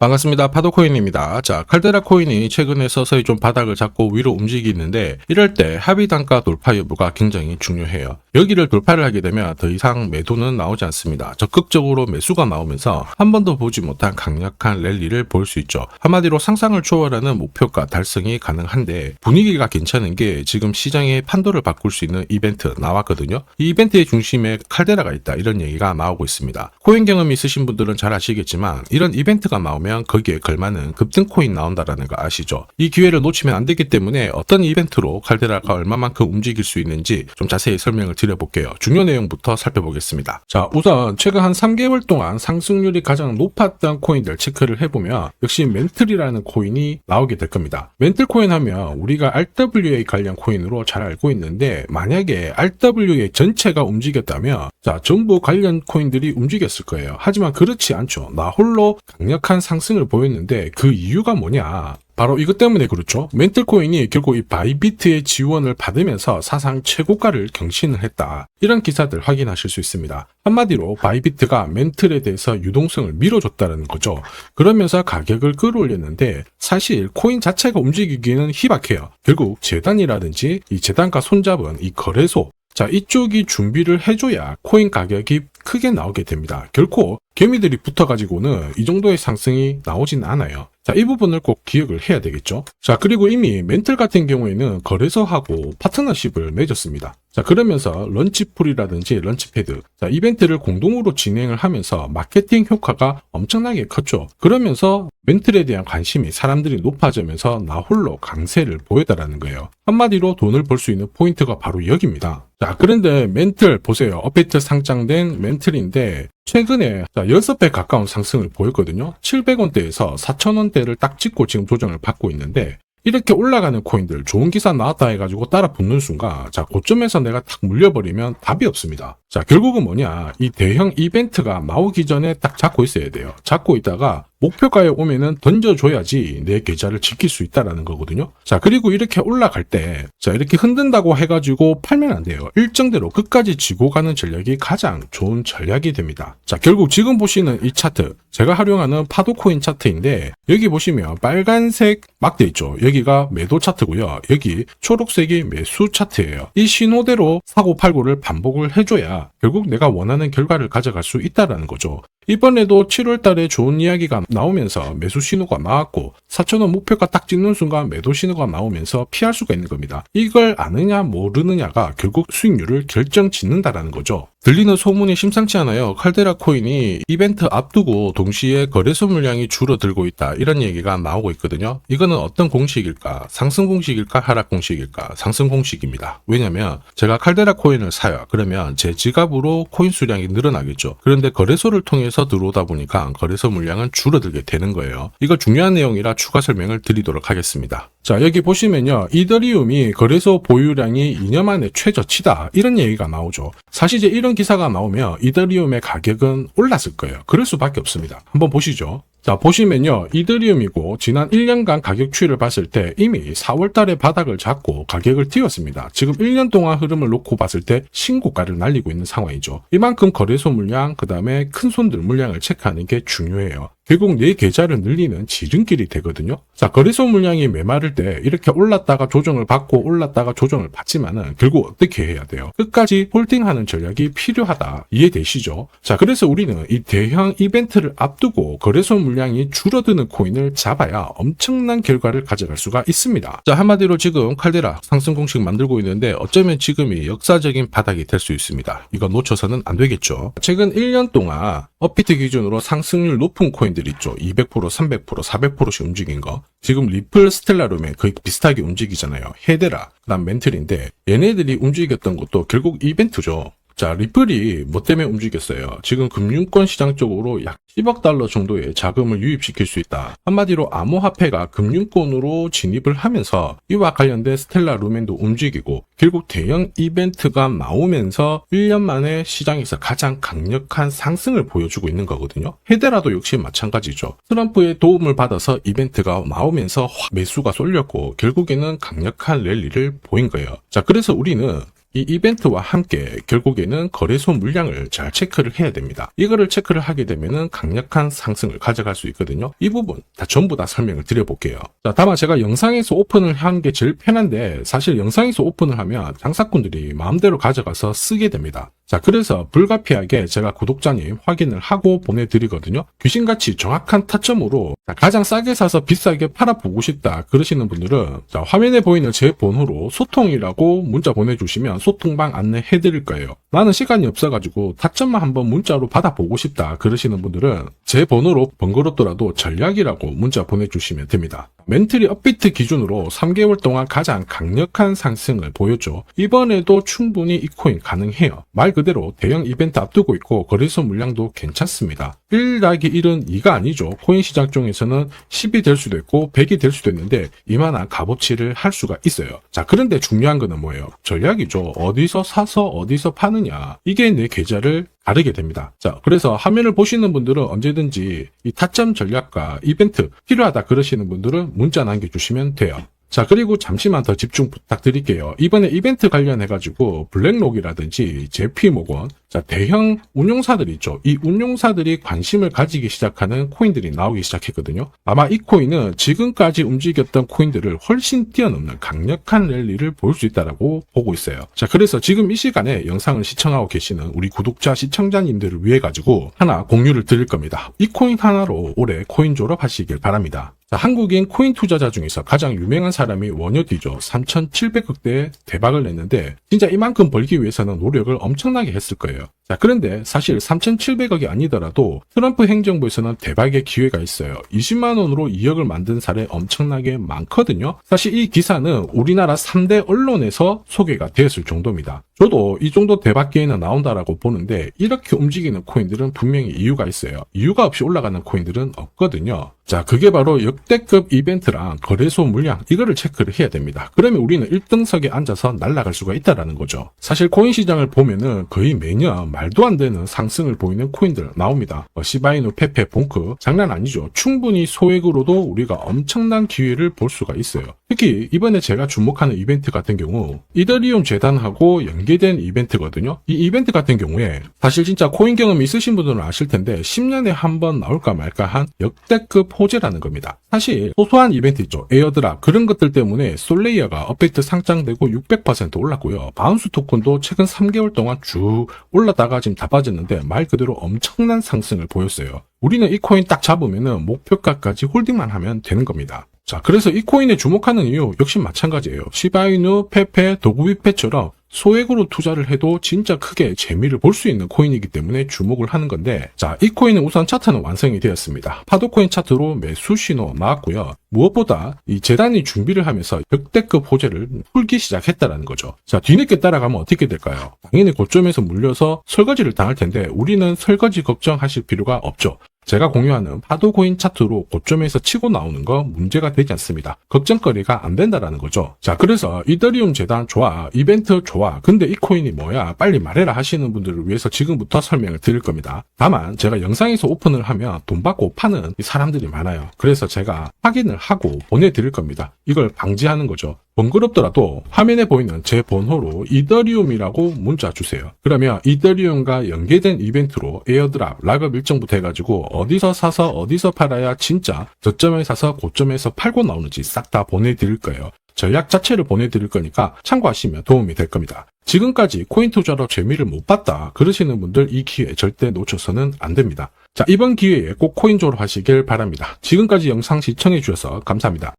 반갑습니다. 파도코인입니다. 자, 칼데라 코인이 최근에 서서히 좀 바닥을 잡고 위로 움직이는데 이럴 때 합의 단가 돌파 여부가 굉장히 중요해요. 여기를 돌파를 하게 되면 더 이상 매도는 나오지 않습니다. 적극적으로 매수가 나오면서 한 번도 보지 못한 강력한 랠리를 볼 수 있죠. 한마디로 상상을 초월하는 목표가 달성이 가능한데 분위기가 괜찮은 게 지금 시장의 판도를 바꿀 수 있는 이벤트 나왔거든요. 이 이벤트의 중심에 칼데라가 있다 이런 얘기가 나오고 있습니다. 코인 경험이 있으신 분들은 잘 아시겠지만 이런 이벤트가 나오면 거기에 걸맞는 급등 코인 나온다라는 거 아시죠? 이 기회를 놓치면 안 되기 때문에 어떤 이벤트로 칼데라가 얼마만큼 움직일 수 있는지 좀 자세히 설명을 드려볼게요. 중요 내용부터 살펴보겠습니다. 자, 우선 최근 한 3개월 동안 상승률이 가장 높았던 코인들 체크를 해보면 역시 멘틀이라는 코인이 나오게 될 겁니다. 멘틀 코인 하면 우리가 RWA 관련 코인으로 잘 알고 있는데 만약에 RWA 전체가 움직였다면 자, 전부 관련 코인들이 움직였을 거예요. 하지만 그렇지 않죠. 나 홀로 강력한 상승을 보였는데 그 이유가 뭐냐? 바로 이것 때문에 그렇죠. 멘틀 코인이 결국 이 바이비트의 지원을 받으면서 사상 최고가를 경신을 했다. 이런 기사들 확인하실 수 있습니다. 한마디로 바이비트가 멘틀에 대해서 유동성을 밀어줬다는 거죠. 그러면서 가격을 끌어올렸는데 사실 코인 자체가 움직이기는 희박해요. 결국 재단이라든지 이 재단과 손잡은 이 거래소 자, 이쪽이 준비를 해줘야 코인 가격이 크게 나오게 됩니다. 결코 개미들이 붙어가지고는 이 정도의 상승이 나오진 않아요. 자, 이 부분을 꼭 기억을 해야 되겠죠. 자, 그리고 이미 멘틀 같은 경우에는 거래소하고 파트너십을 맺었습니다. 자, 그러면서 런치풀이라든지 런치패드, 자, 이벤트를 공동으로 진행을 하면서 마케팅 효과가 엄청나게 컸죠. 그러면서 멘틀에 대한 관심이 사람들이 높아지면서 나 홀로 강세를 보였다라는 거예요. 한마디로 돈을 벌 수 있는 포인트가 바로 여기입니다. 자, 그런데 멘틀 보세요. 업비트 상장된 멘틀인데 최근에 6배 가까운 상승을 보였거든요. 700원대에서 4,000원대를 딱 찍고 지금 조정을 받고 있는데 이렇게 올라가는 코인들 좋은 기사 나왔다 해가지고 따라 붙는 순간 자, 고점에서 내가 탁 물려버리면 답이 없습니다. 자, 결국은 뭐냐, 이 대형 이벤트가 나오기 전에 딱 잡고 있어야 돼요. 잡고 있다가 목표가에 오면은 던져줘야지 내 계좌를 지킬 수 있다라는 거거든요. 자, 그리고 이렇게 올라갈 때, 자, 이렇게 흔든다고 해가지고 팔면 안 돼요. 일정대로 끝까지 쥐고 가는 전략이 가장 좋은 전략이 됩니다. 자, 결국 지금 보시는 이 차트, 제가 활용하는 파도코인 차트인데, 여기 보시면 빨간색 막대 있죠. 여기가 매도 차트고요. 여기 초록색이 매수 차트예요. 이 신호대로 사고 팔고를 반복을 해줘야 결국 내가 원하는 결과를 가져갈 수 있다라는 거죠. 이번에도 7월 달에 좋은 이야기가 나오면서 매수 신호가 나왔고 4,000원 목표가 딱 찍는 순간 매도 신호가 나오면서 피할 수가 있는 겁니다. 이걸 아느냐 모르느냐가 결국 수익률을 결정짓는다라는 거죠. 들리는 소문이 심상치 않아요. 칼데라 코인이 이벤트 앞두고 동시에 거래소 물량이 줄어들고 있다. 이런 얘기가 나오고 있거든요. 이거는 어떤 공식일까? 상승 공식일까? 하락 공식일까? 상승 공식입니다. 왜냐면 제가 칼데라 코인을 사요. 그러면 제 지갑으로 코인 수량이 늘어나겠죠. 그런데 거래소를 통해서 들어오다 보니까 거래소 물량은 줄어들게 되는 거예요. 이거 중요한 내용이라 추가 설명을 드리도록 하겠습니다. 자, 여기 보시면요. 이더리움이 거래소 보유량이 2년 만에 최저치다. 이런 얘기가 나오죠. 사실 이제 이런 기사가 나오면 이더리움의 가격은 올랐을 거예요. 그럴 수밖에 없습니다. 한번 보시죠. 자, 보시면요. 이더리움이고 지난 1년간 가격 추이를 봤을 때 이미 4월 달에 바닥을 잡고 가격을 띄웠습니다. 지금 1년 동안 흐름을 놓고 봤을 때 신고가를 날리고 있는 상황이죠. 이만큼 거래소 물량, 그 다음에 큰 손들 물량을 체크하는 게 중요해요. 결국 내 계좌를 늘리는 지름길이 되거든요. 자, 거래소 물량이 메마를 때 이렇게 올랐다가 조정을 받고 올랐다가 조정을 받지만은 결국 어떻게 해야 돼요? 끝까지 홀딩하는 전략이 필요하다. 이해되시죠? 자, 그래서 우리는 이 대형 이벤트를 앞두고 거래소 물량이 줄어드는 코인을 잡아야 엄청난 결과를 가져갈 수가 있습니다. 자, 한마디로 지금 칼데라 상승 공식 만들고 있는데 어쩌면 지금이 역사적인 바닥이 될 수 있습니다. 이거 놓쳐서는 안 되겠죠. 최근 1년 동안 업비트 기준으로 상승률 높은 코인들 있죠. 200%, 300%, 400%씩 움직인 거. 지금 리플, 스텔라룸에 거의 비슷하게 움직이잖아요. 헤데라, 그다음 멘틀인데 얘네들이 움직였던 것도 결국 이벤트죠. 자, 리플이 뭐 때문에 움직였어요? 지금 금융권 시장 쪽으로 약 10억 달러 정도의 자금을 유입시킬 수 있다. 한마디로 암호화폐가 금융권으로 진입을 하면서 이와 관련된 스텔라 루멘도 움직이고 결국 대형 이벤트가 나오면서 1년 만에 시장에서 가장 강력한 상승을 보여주고 있는 거거든요. 헤데라도 역시 마찬가지죠. 트럼프의 도움을 받아서 이벤트가 나오면서 확 매수가 쏠렸고 결국에는 강력한 랠리를 보인 거예요. 자, 그래서 우리는 이 이벤트와 함께 결국에는 거래소 물량을 잘 체크를 해야 됩니다. 이거를 체크를 하게 되면은 강력한 상승을 가져갈 수 있거든요. 이 부분 전부 다 설명을 드려볼게요. 자, 다만 제가 영상에서 오픈을 한 게 제일 편한데 사실 영상에서 오픈을 하면 장사꾼들이 마음대로 가져가서 쓰게 됩니다. 자, 그래서 불가피하게 제가 구독자님 확인을 하고 보내드리거든요. 귀신같이 정확한 타점으로 가장 싸게 사서 비싸게 팔아보고 싶다 그러시는 분들은 자, 화면에 보이는 제 번호로 소통이라고 문자 보내주시면 소통방 안내해드릴 거예요. 나는 시간이 없어가지고 타점만 한번 문자로 받아보고 싶다 그러시는 분들은 제 번호로 번거롭더라도 전략이라고 문자 보내주시면 됩니다. 멘틀이 업비트 기준으로 3개월 동안 가장 강력한 상승을 보였죠. 이번에도 충분히 이 코인 가능해요. 말 그대로 대형 이벤트 앞두고 있고 거래소 물량도 괜찮습니다. 1 더하기 1은 2가 아니죠. 코인 시장 중에서는 10이 될 수도 있고 100이 될 수도 있는데 이만한 값어치를 할 수가 있어요. 자, 그런데 중요한 거는 뭐예요? 전략이죠. 어디서 사서 어디서 파느냐. 이게 내 계좌를 다르게 됩니다. 자, 그래서 화면을 보시는 분들은 언제든지 이 타점 전략과 이벤트 필요하다 그러시는 분들은 문자 남겨주시면 돼요. 자, 그리고 잠시만 더 집중 부탁드릴게요. 이번에 이벤트 관련해가지고 블랙록이라든지 JP모건, 자, 대형 운용사들 있죠. 이 운용사들이 관심을 가지기 시작하는 코인들이 나오기 시작했거든요. 아마 이 코인은 지금까지 움직였던 코인들을 훨씬 뛰어넘는 강력한 랠리를 볼 수 있다고 보고 있어요. 자, 그래서 지금 이 시간에 영상을 시청하고 계시는 우리 구독자, 시청자님들을 위해 가지고 하나 공유를 드릴 겁니다. 이 코인 하나로 올해 코인 졸업하시길 바랍니다. 자, 한국인 코인 투자자 중에서 가장 유명한 사람이 원효디죠. 3,700억대의 대박을 냈는데 진짜 이만큼 벌기 위해서는 노력을 엄청나게 했을 거예요. 자, 그런데 사실 3,700억이 아니더라도 트럼프 행정부에서는 대박의 기회가 있어요. 20만 원으로 2억을 만든 사례 엄청나게 많거든요. 사실 이 기사는 우리나라 3대 언론에서 소개가 되었을 정도입니다. 저도 이 정도 대박 기회는 나온다라고 보는데 이렇게 움직이는 코인들은 분명히 이유가 있어요. 이유가 없이 올라가는 코인들은 없거든요. 자, 그게 바로 역대급 이벤트랑 거래소 물량 이거를 체크를 해야 됩니다. 그러면 우리는 1등석에 앉아서 날아갈 수가 있다라는 거죠. 사실 코인 시장을 보면은 거의 매년 말도 안 되는 상승을 보이는 코인들 나옵니다. 시바이누, 페페, 봉크 장난 아니죠. 충분히 소액으로도 우리가 엄청난 기회를 볼 수가 있어요. 특히 이번에 제가 주목하는 이벤트 같은 경우 이더리움 재단하고 연계된 이벤트거든요. 이 이벤트 같은 경우에 사실 진짜 코인 경험이 있으신 분들은 아실 텐데 10년에 한 번 나올까 말까 한 역대급 호재라는 겁니다. 사실 소소한 이벤트 있죠. 에어드랍 그런 것들 때문에 솔레이어가 업데이트 상장되고 600% 올랐고요. 바운스 토큰도 최근 3개월 동안 쭉 올랐다가 지금 다 빠졌는데 말 그대로 엄청난 상승을 보였어요. 우리는 이 코인 딱 잡으면은 목표가까지 홀딩만 하면 되는 겁니다. 자, 그래서 이 코인에 주목하는 이유 역시 마찬가지예요. 시바이누, 페페, 도구비페처럼 소액으로 투자를 해도 진짜 크게 재미를 볼 수 있는 코인이기 때문에 주목을 하는 건데 자, 이 코인은 우선 차트는 완성이 되었습니다. 파도코인 차트로 매수 신호 나왔고요. 무엇보다 이 재단이 준비를 하면서 역대급 호재를 풀기 시작했다라는 거죠. 자, 뒤늦게 따라가면 어떻게 될까요? 당연히 고점에서 물려서 설거지를 당할 텐데 우리는 설거지 걱정하실 필요가 없죠. 제가 공유하는 파도코인 차트로 고점에서 치고 나오는 거 문제가 되지 않습니다. 걱정거리가 안 된다라는 거죠. 자, 그래서 이더리움 재단 좋아, 이벤트 좋아, 근데 이 코인이 뭐야? 빨리 말해라 하시는 분들을 위해서 지금부터 설명을 드릴 겁니다. 다만 제가 영상에서 오픈을 하면 돈 받고 파는 사람들이 많아요. 그래서 제가 확인을 하고 보내드릴 겁니다. 이걸 방지하는 거죠. 번거롭더라도 화면에 보이는 제 번호로 이더리움이라고 문자 주세요. 그러면 이더리움과 연계된 이벤트로 에어드랍, 락업 일정부터 해가지고 어디서 사서 어디서 팔아야 진짜 저점에 사서 고점에서 팔고 나오는지 싹 다 보내드릴 거예요. 전략 자체를 보내드릴 거니까 참고하시면 도움이 될 겁니다. 지금까지 코인 투자로 재미를 못 봤다 그러시는 분들 이 기회 절대 놓쳐서는 안 됩니다. 자, 이번 기회에 꼭 코인 졸업하시길 바랍니다. 지금까지 영상 시청해 주셔서 감사합니다.